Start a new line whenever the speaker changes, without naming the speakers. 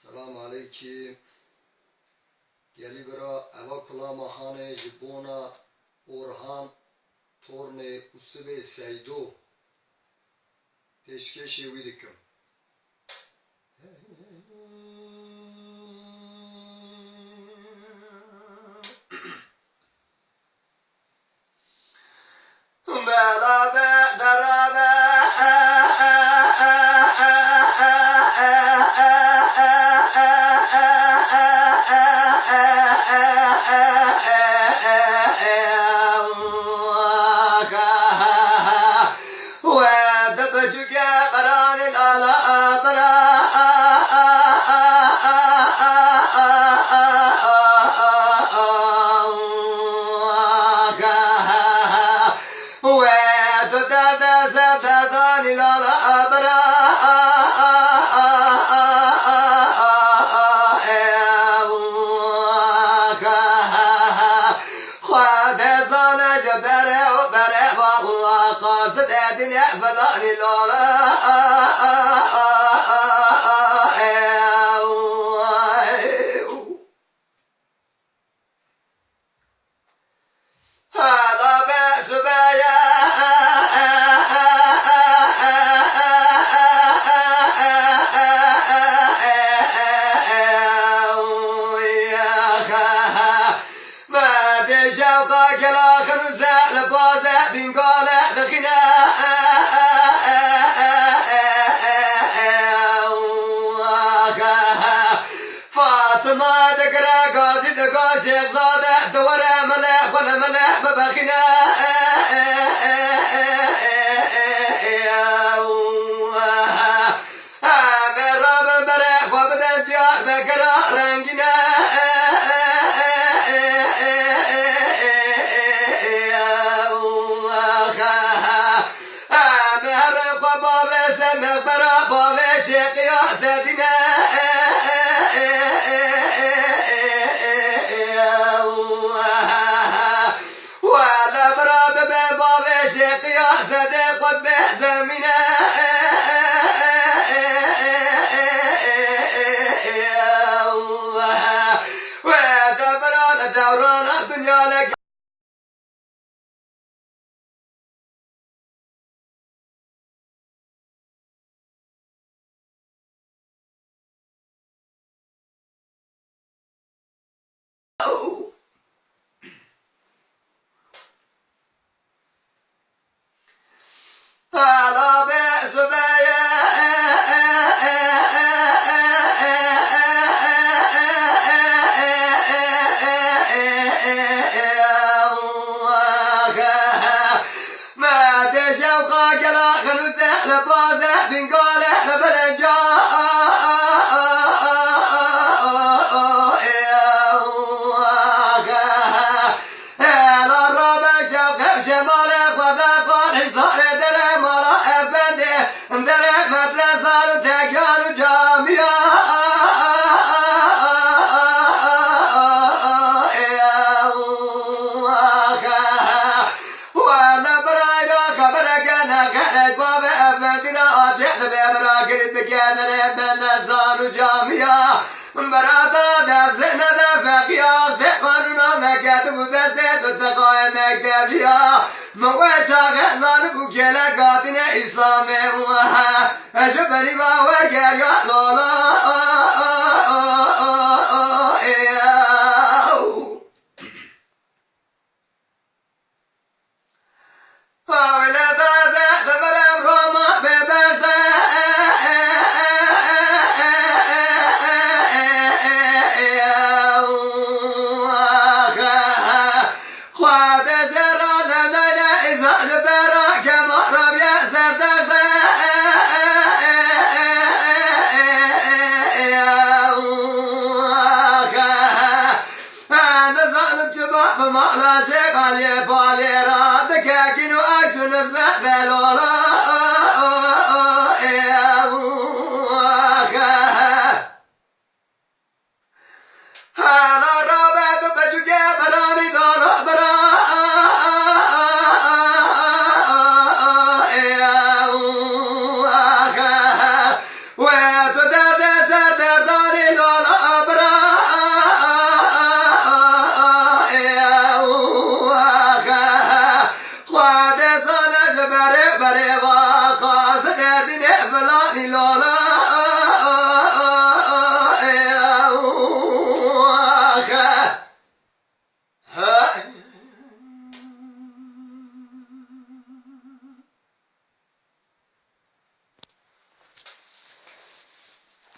سلام علیکی گلی برا اوا کلا ماهان جبونا اورهان تورن اصب سیدو پیشکشی ویدکم بلا درابه فلاني هذا بأس بيا ما تشوقك لا خمسة لبازة بنقالة دخنا فاطمة دقرا قاضي دقا شيخ زادة دورة ملح ولا ملح ببخنا من راب برح وبدن ديار بقرا رنجنا مهرب باب سمك برا باب شيخ يا سيدنا ولا براد باب شيخ يا صديق قد زمنا ودبران دوران الدنيا لك هلا بأس بيا ما تشوقك لا خنوسة لبازة بنقاله لبلنجا شمالك وذاقان حصار درع مالا افندي درع مدرسة تكيان جامعة ولا براينا خبرك انا خرج باب افندنا اتحت بابراك الدكان ربنا نسان جامعة برادا درسنا دفقيا تقانونا مكتب وزدت التقايا مكتبيا موجه غزان بوكيلا قاتنا إسلامي وها أجبني باوكر يا لالا ولا ذا ذبر روما ببغداد ما لا شيء قال يا بالي رادك كينو أكسو نسمع بلولا هذا الرابط بجوكي براني دولو برا وتدرد سردر داري لو مدینه فلانی لالا